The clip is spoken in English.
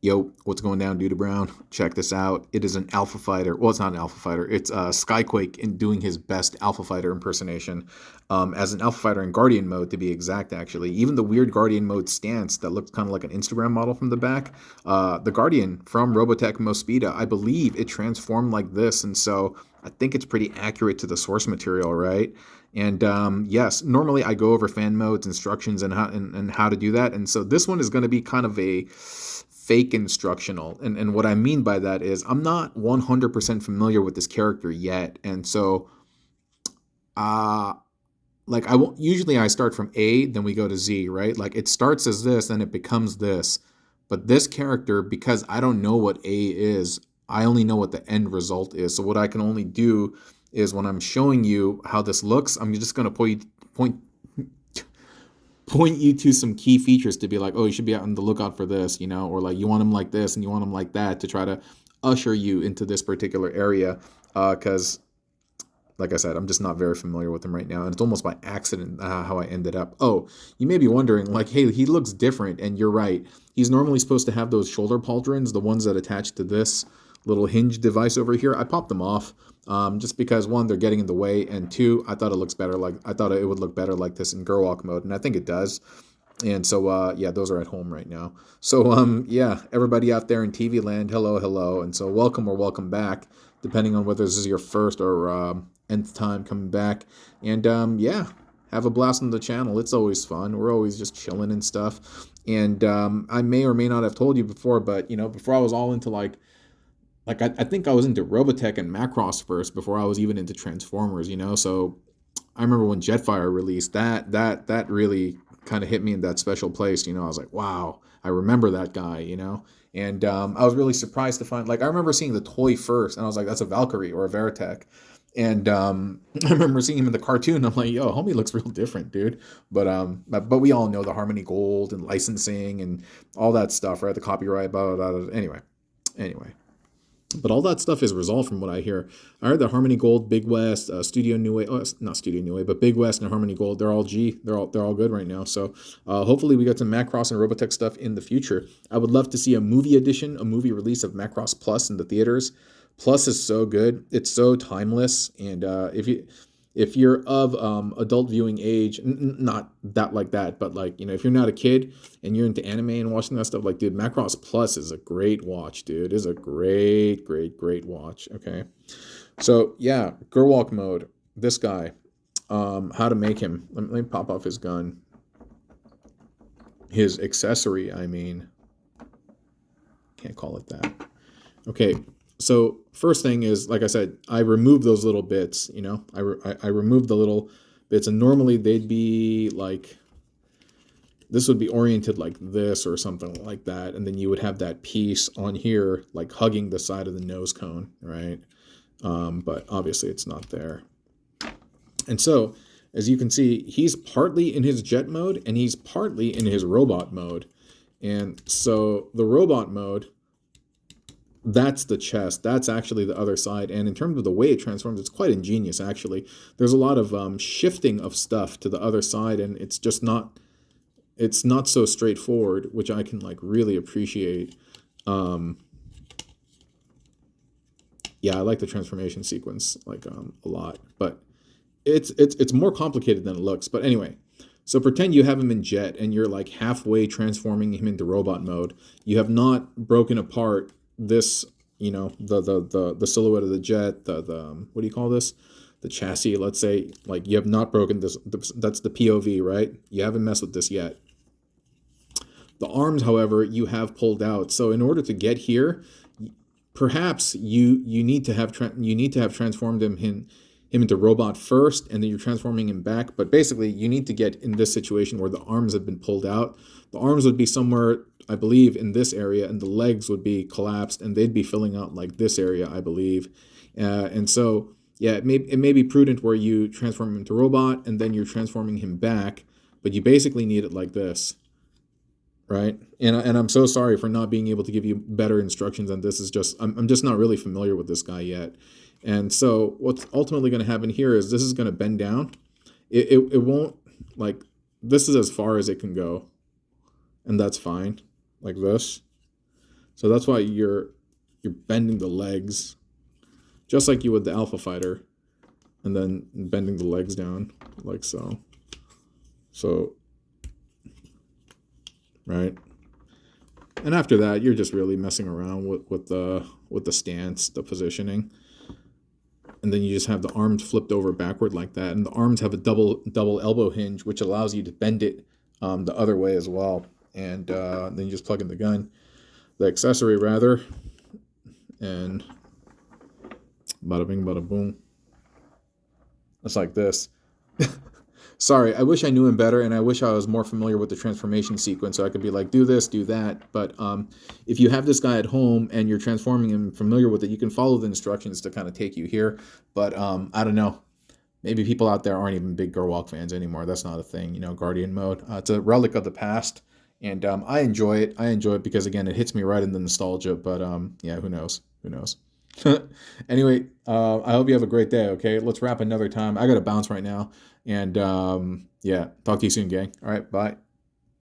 Yo, what's going down, Duda Brown? Check this out. It is an Alpha Fighter. Well, it's not an Alpha Fighter. It's Skyquake in doing his best Alpha Fighter impersonation as an Alpha Fighter in Guardian mode, to be exact, actually. Even the weird Guardian mode stance that looks kind of like an Instagram model from the back. The Guardian from Robotech Mospeeda, I believe it transformed like this. And so I think it's pretty accurate to the source material, right? And yes, normally I go over fan modes, instructions, and how to do that. And so this one is going to be kind of a fake instructional. And what I mean by that is I'm not 100% familiar with this character yet. And so, uh, like I won't, usually I start from A, then we go to Z, right? Like it starts as this, then it becomes this. But this character, because I don't know what A is, I only know what the end result is. So what I can only do is when I'm showing you how this looks, I'm just going to point you to some key features to be like, oh, you should be on the lookout for this, or like you want them like this and you want them like that to try to usher you into this particular area. Because, like I said, I'm just not very familiar with them right now. And it's almost by accident how I ended up. Oh, you may be wondering, like, hey, he looks different. And you're right. He's normally supposed to have those shoulder pauldrons, the ones that attach to this little hinge device over here. I popped them off just because, one, they're getting in the way, and two, I thought it would look better like this in Gerwalk mode, and I think it does. And so yeah, those are at home right now. So yeah, everybody out there in TV land, hello, and so welcome or welcome back, depending on whether this is your first or nth time coming back. And yeah, have a blast on the channel. It's always fun. We're always just chilling and stuff. And I may or may not have told you before, but before I was all into I think I was into Robotech and Macross first before I was even into Transformers, So I remember when Jetfire released, that really kind of hit me in that special place, I was like, wow, I remember that guy, And I was really surprised to find, I remember seeing the toy first, and I was like, that's a Valkyrie or a Veritech. And I remember seeing him in the cartoon. I'm like, yo, homie looks real different, dude. But we all know the Harmony Gold and licensing and all that stuff, right? The copyright, blah, blah, blah. Anyway. But all that stuff is resolved from what I hear. I heard that Harmony Gold, Big West, Studio New Way, not Studio New Way, but Big West and Harmony Gold, they're all G. They're all good right now. So hopefully we get some Macross and Robotech stuff in the future. I would love to see a movie edition, a movie release of Macross Plus in the theaters. Plus is so good. It's so timeless. And if you're of adult viewing age, not that like that, but if you're not a kid and you're into anime and watching that stuff, dude, Macross Plus is a great watch, dude. It is a great watch. Okay. So yeah, Gerwalk mode, this guy, how to make him. Let me pop off his gun. His accessory, I mean. Can't call it that. Okay. So first thing is, like I said, I removed those little bits, I removed the little bits, and normally they'd be this would be oriented like this or something like that. And then you would have that piece on here, hugging the side of the nose cone, right? But obviously it's not there. And so, as you can see, he's partly in his jet mode and he's partly in his robot mode. And so the robot mode, that's the chest. That's actually the other side. And in terms of the way it transforms, it's quite ingenious, actually. There's a lot of shifting of stuff to the other side, and it's not so straightforward, which I can really appreciate. Yeah, I like the transformation sequence a lot, but it's more complicated than it looks. But anyway, so pretend you have him in jet and you're halfway transforming him into robot mode. You have not broken apart this, the silhouette of the jet, the what do you call this? The chassis, let's say, you have not broken this. That's the POV, right? You haven't messed with this yet. The arms, however, you have pulled out. So in order to get here, perhaps you need to have transformed him into robot first, and then you're transforming him back. But basically, you need to get in this situation where the arms have been pulled out. The arms would be somewhere, I believe, in this area, and the legs would be collapsed, and they'd be filling out this area, I believe. And so, yeah, it may be prudent where you transform him into robot, and then you're transforming him back, but you basically need it like this, right? And I'm so sorry for not being able to give you better instructions on this. I'm just not really familiar with this guy yet. And so what's ultimately going to happen here is this is going to bend down. It won't, this is as far as it can go. And that's fine, like this. So that's why you're bending the legs, just like you would the Alpha Fighter, and then bending the legs down like so. So, right. And after that, you're just really messing around with the stance, the positioning. And then you just have the arms flipped over backward like that. And the arms have a double elbow hinge, which allows you to bend it the other way as well. And then you just plug in the accessory rather. And bada bing, bada boom. It's like this. Sorry, I wish I knew him better, and I wish I was more familiar with the transformation sequence, so I could be like, do this, do that. But if you have this guy at home and you're transforming him, familiar with it, you can follow the instructions to kind of take you here. But I don't know. Maybe people out there aren't even big Gerwalk fans anymore. That's not a thing, Guardian mode. It's a relic of the past, and I enjoy it. I enjoy it because, again, it hits me right in the nostalgia. But yeah, who knows? Who knows? Anyway, I hope you have a great day, okay? Let's wrap another time. I got to bounce right now. And yeah, talk to you soon, gang. All right, bye.